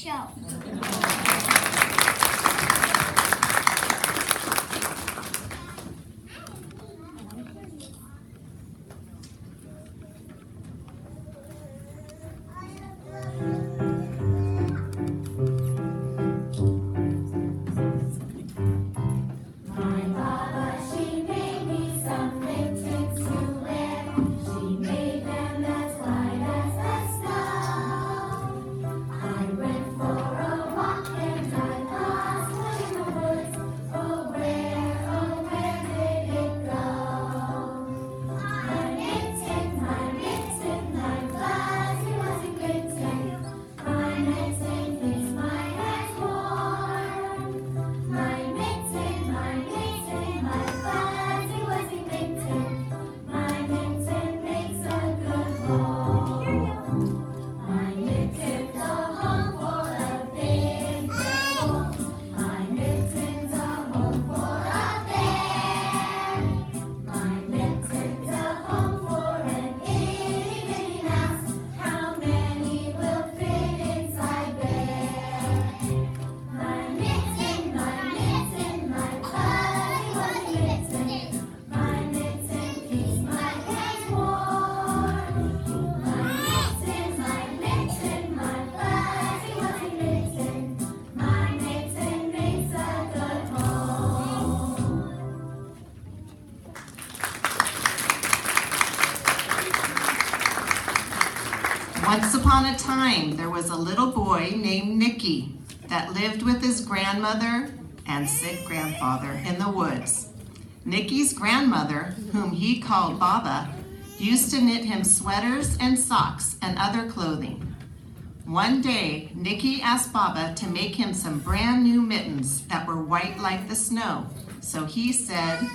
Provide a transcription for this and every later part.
show. Once upon a time, there was a little boy named Nicky that lived with his grandmother and sick grandfather in the woods. Nicky's grandmother, whom he called Baba, used to knit him sweaters and socks and other clothing. One day, Nicky asked Baba to make him some brand new mittens that were white like the snow. So he said,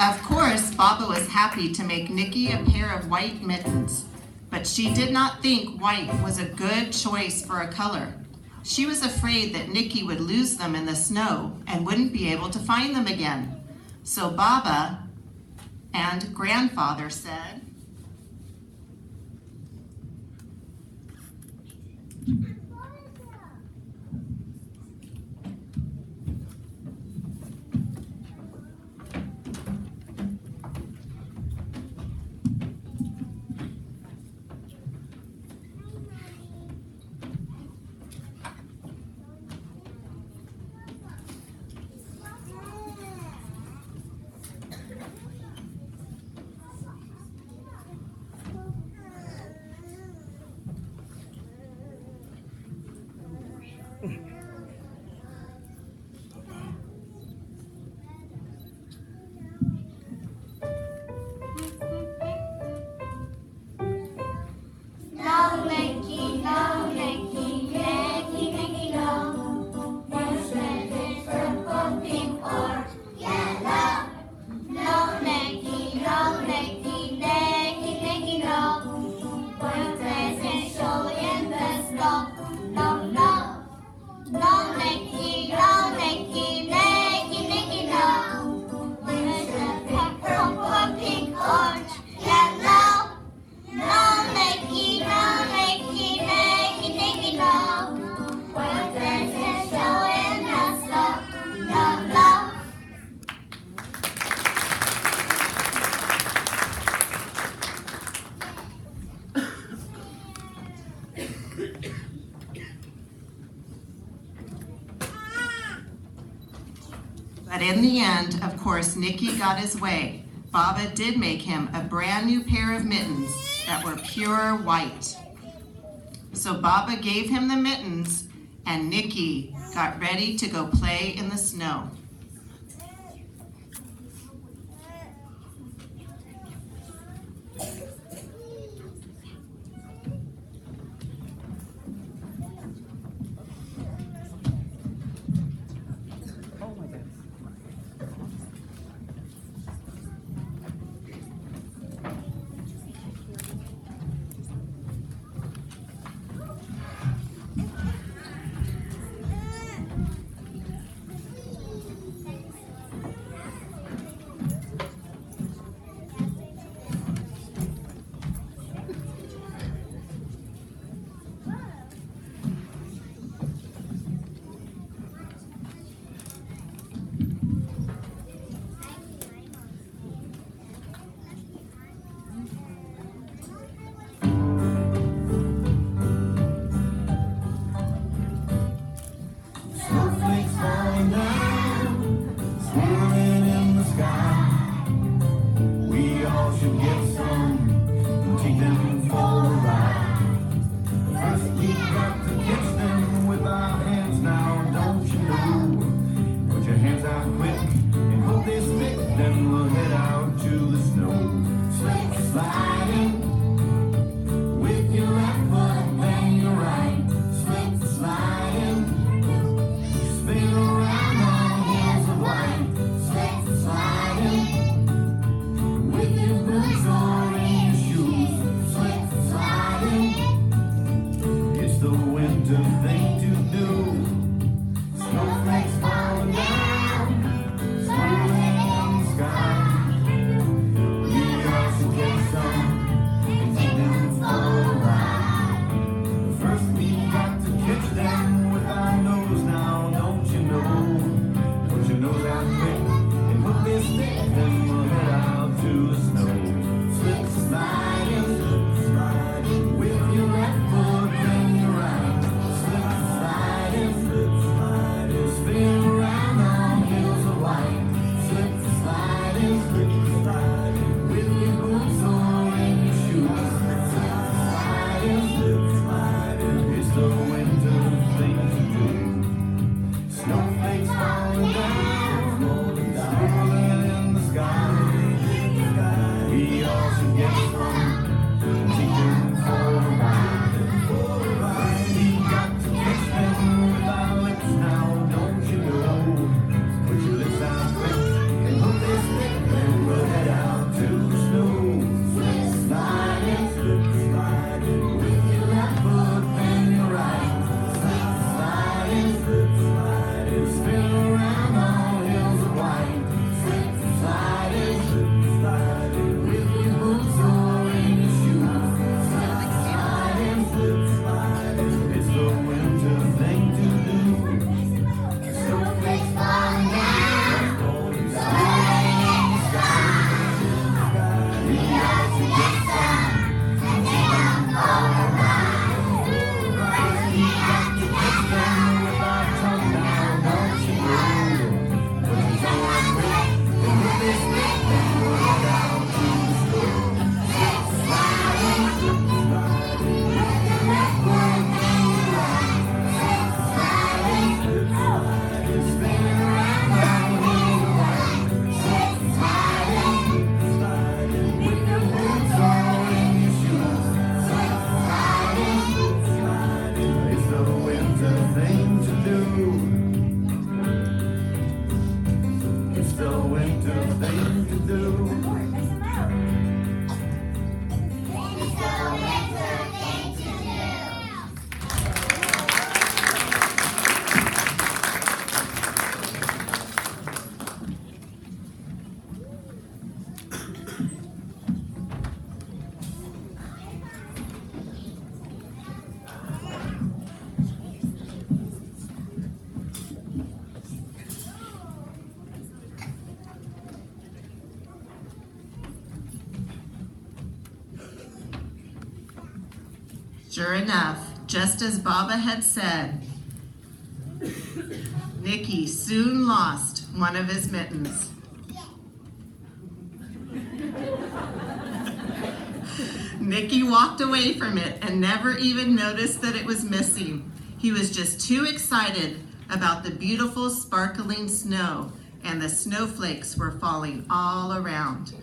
Of course, Baba was happy to make Nicky a pair of white mittens, but she did not think white was a good choice for a color. She was afraid that Nicky would lose them in the snow and wouldn't be able to find them again. So Baba and grandfather said, But in the end, of course, Nicky got his way. Baba did make him a brand new pair of mittens that were pure white. So Baba gave him the mittens, and Nicky got ready to go play in the snow. Sure enough, just as Baba had said, Nicky soon lost one of his mittens. Nicky walked away from it and never even noticed that it was missing. He was just too excited about the beautiful sparkling snow, and the snowflakes were falling all around.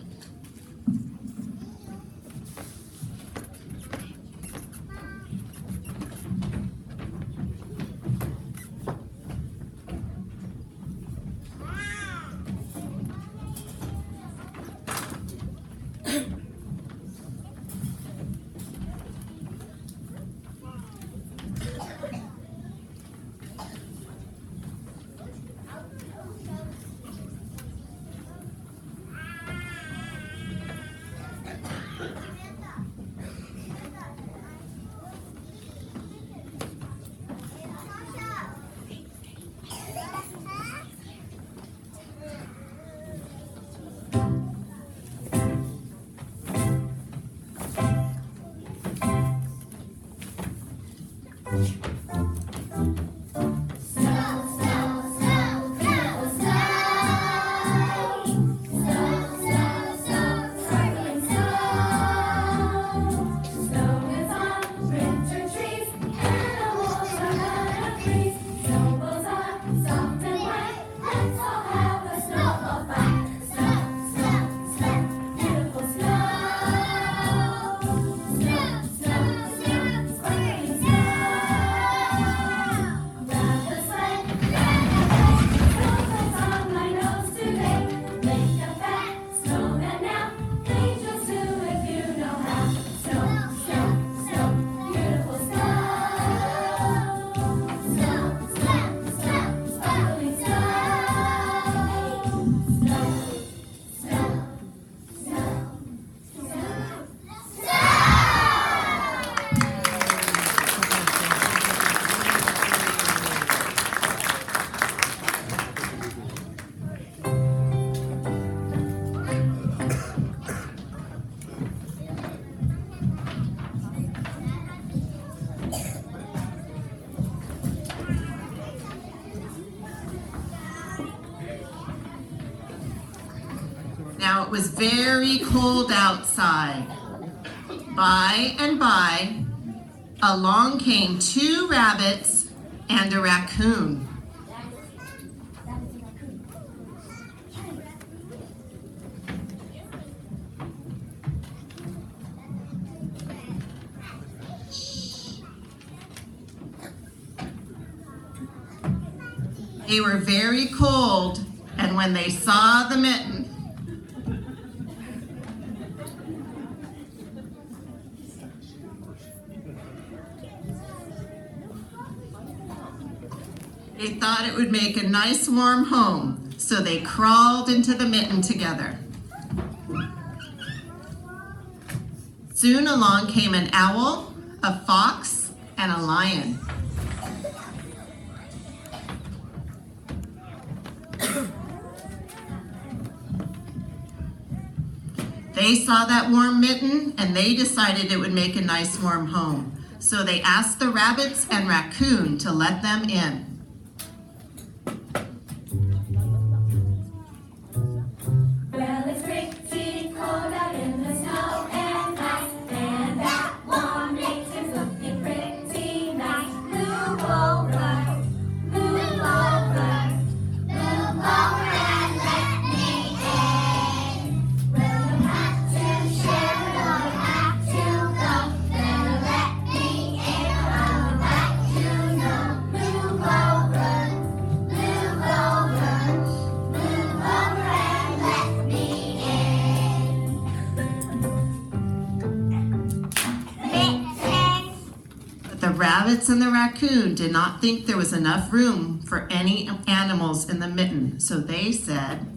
Now it was very cold outside. By and by, along came 2 rabbits and a raccoon. They were very cold, and when they saw the mitten, they thought it would make a nice warm home, so they crawled into the mitten together. Soon along came an owl, a fox, and a lion. They saw that warm mitten and they decided it would make a nice warm home. So they asked the rabbits and raccoon to let them in. Well, it's pretty cold out in the snow and ice, and that warm nature's looking pretty nice. Move over, move over, move over and let me in. Well, you have to share or you have to go. Better let me in or I'll let you know. Move over, move over, move over and let me in. Mittens. But the rabbits and the raccoon did not think there was enough room for any animals in the mitten, so they said,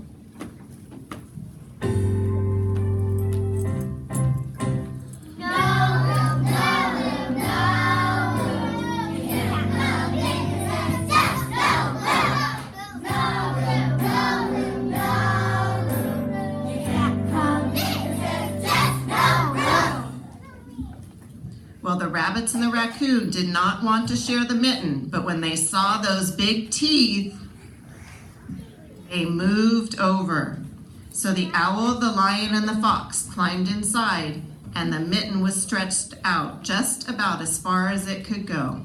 No room, no room, no room. You can't come in 'cause there's just no room. No room, no room, no room. You can't come in 'cause there's just no room. well, the rabbits and the raccoon did not want to share the mitten, but when they saw those big teeth, they moved over. So the owl, the lion, and the fox climbed inside, and the mitten was stretched out just about as far as it could go.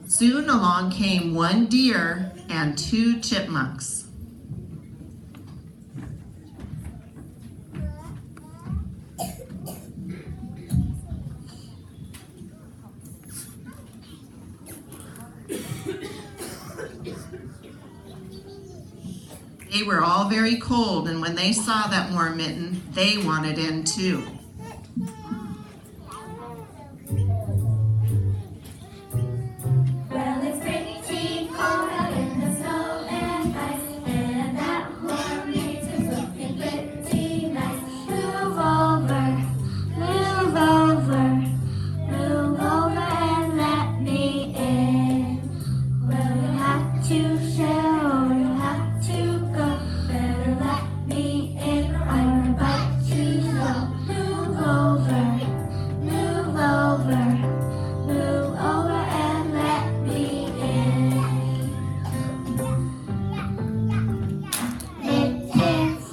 Soon along came one deer and two chipmunks. They were all very cold, and when they saw that warm mitten, they wanted in too. Well, it's pretty cold out in the snow and ice, and that warm mitten is looking pretty nice. Move over, move over, move over and let me in. Well, you have to share or you have to go. Better let me in or I will bite you slow. Move over, move over, move over and let me in. Mittens.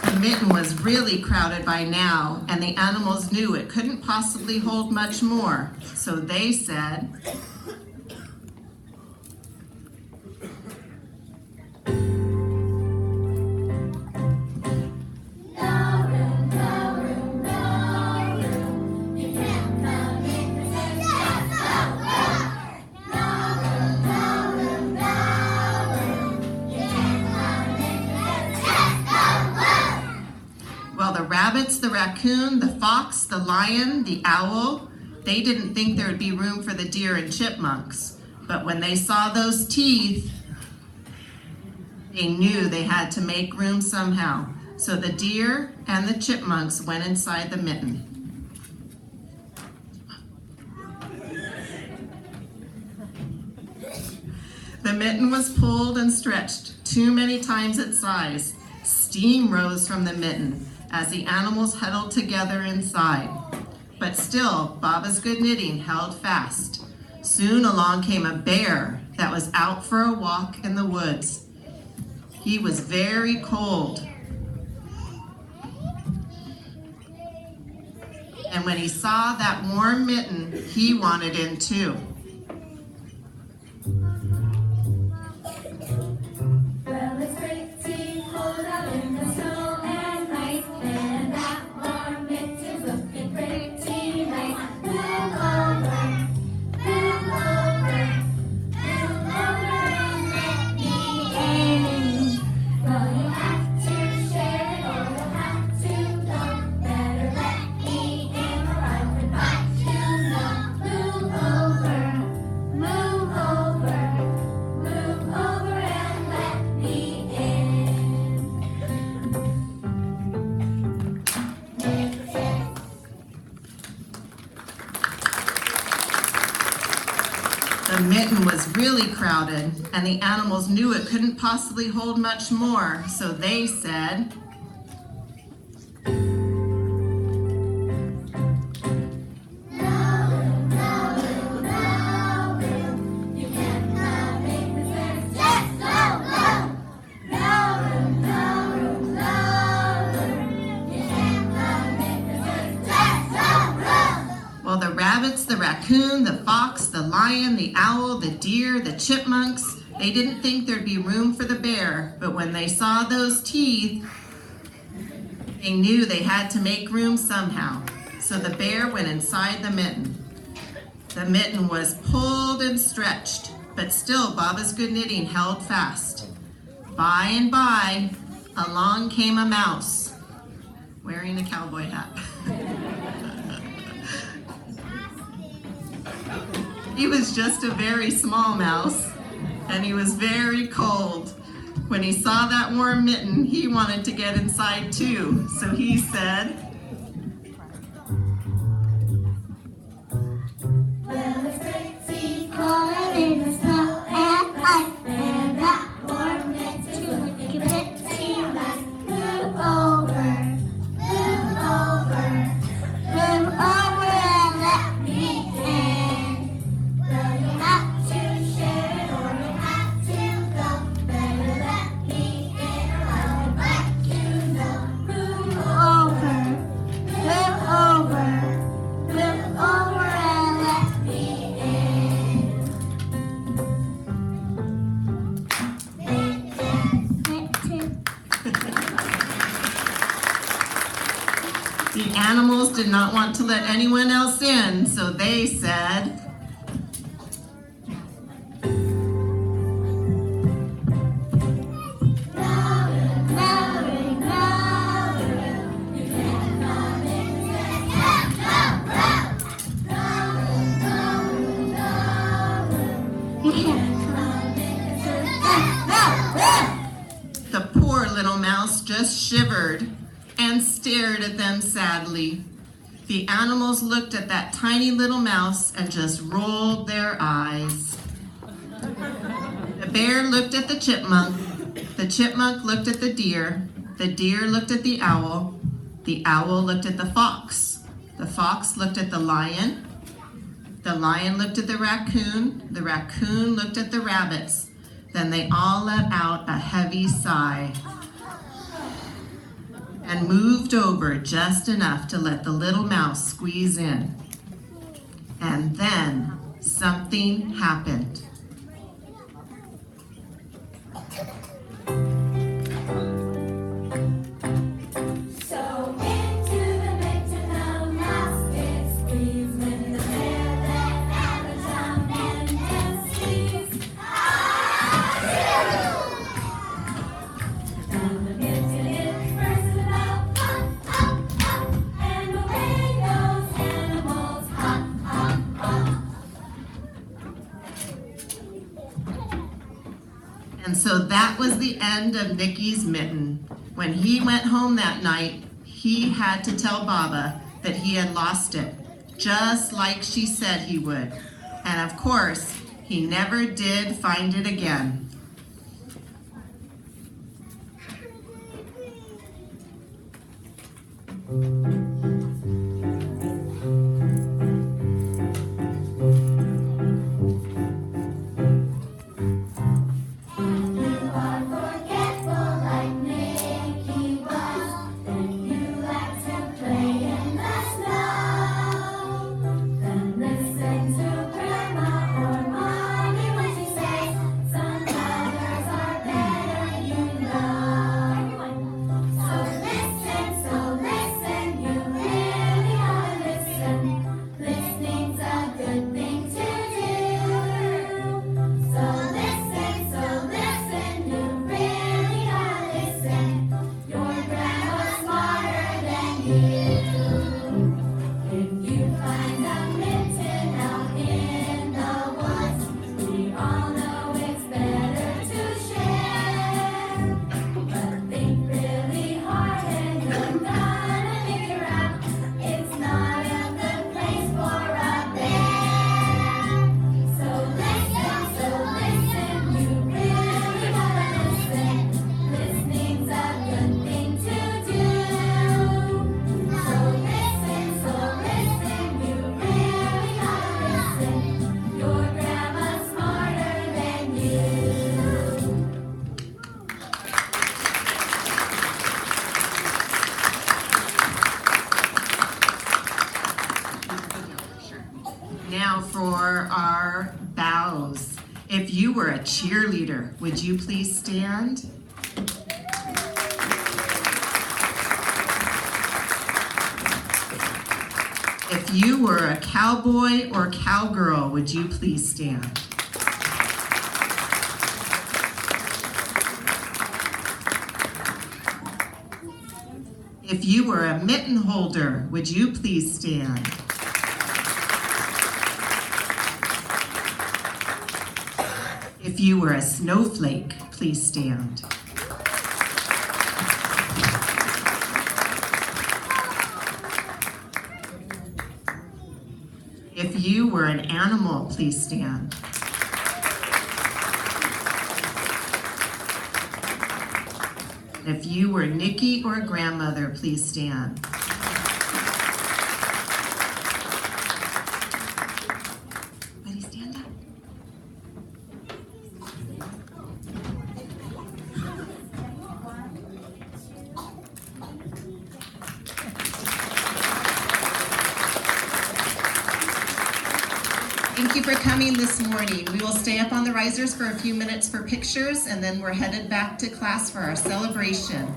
The mitten was really crowded by now, and the animals knew it couldn't possibly hold much more, so they said, No room, no room, no room. You can't come in 'cause there's just no room. No room, no room, no room. You can't come in 'cause there's just no room. well, the rabbits, the raccoon, the fox, the lion, the owl, they didn't think there would be room for the deer and chipmunks. But when they saw those teeth, they knew they had to make room somehow. So the deer and the chipmunks went inside the mitten. The mitten was pulled and stretched too many times its size. Steam rose from the mitten as the animals huddled together inside. But still, Baba's good knitting held fast. Soon along came a bear that was out for a walk in the woods. He was very cold. And when he saw that warm mitten, he wanted in too. Well, it's pretty cold out in the snow and ice, and that warm mitten's looking pretty nice. Move over, move over, move over and let me in. Well, you have to share it or you'll have to go. Better let me in or I would bite you now. Move over, move over, move over and let me in. The mitten was really crowded, and the animals knew it couldn't possibly hold much more, so they said, You can't come in 'cause there's just no room. No room, no room, no room. You can't come in 'cause there's just no room. well, the rabbits, the raccoon, the fox, the lion, the owl, the deer, the chipmunks, they didn't think there'd be room for the bear, but when they saw those teeth, they knew they had to make room somehow. So the bear went inside the mitten. The mitten was pulled and stretched, but still Baba's good knitting held fast. By and by, along came a mouse, wearing a cowboy hat. He was just a very small mouse, and he was very cold. When he saw that warm mitten, he wanted to get inside too, so he said, Well, it's pretty cold out in the snow and ice, and that warm mitten's looking pretty nice. Move over, move over, move over and let me in. Well, you have to share it or you have to go. Better let me The animals did not want to let anyone else in, so they said, the poor little mouse just shivered and stared at them sadly. The animals looked at that tiny little mouse and just rolled their eyes. The bear looked at the chipmunk looked at the deer looked at the owl looked at the fox looked at the lion looked at the raccoon looked at the rabbits. Then they all let out a heavy sigh and moved over just enough to let the little mouse squeeze in. And then something happened. So into the mitten the mouse did squeeze when the bear let out a jump and a sneeze. And the mitten it burst about hop, hop, hop, and away those animals hop, hop, hop. And so that was the end of Nicky's mitten. When he went home that night, he had to tell Baba that he had lost it, just like she said he would. And of course, he never did find it again. You are forgetful like Nicky was, and you like to play in the snow. Then listen to Grandma or Mommy when she says, some others are better, you know. So listen, you really ought to listen. Listening's a good thing to do. So listen, you really ought to listen. Your grandma's smarter than you. If you find a mitten out in the woods, we all know it's better to share. But think really hard and you're gonna figure out it's not a good place for a bear. So listen, you really gotta listen. Listening's a good thing to do. So listen, you really gotta listen. Your grandma's smarter than you. Now for our bows. If you were a cheerleader, would you please stand? If you were a cowboy or cowgirl, would you please stand? If you were a mitten holder, would you please stand? If you were a snowflake, please stand. If you were an animal, please stand. If you were Nicky or grandmother, please stand. Buddy, stand up. Thank you for coming this morning. We will stay up on the risers for a few minutes for pictures, and then we're headed back to class for our celebration.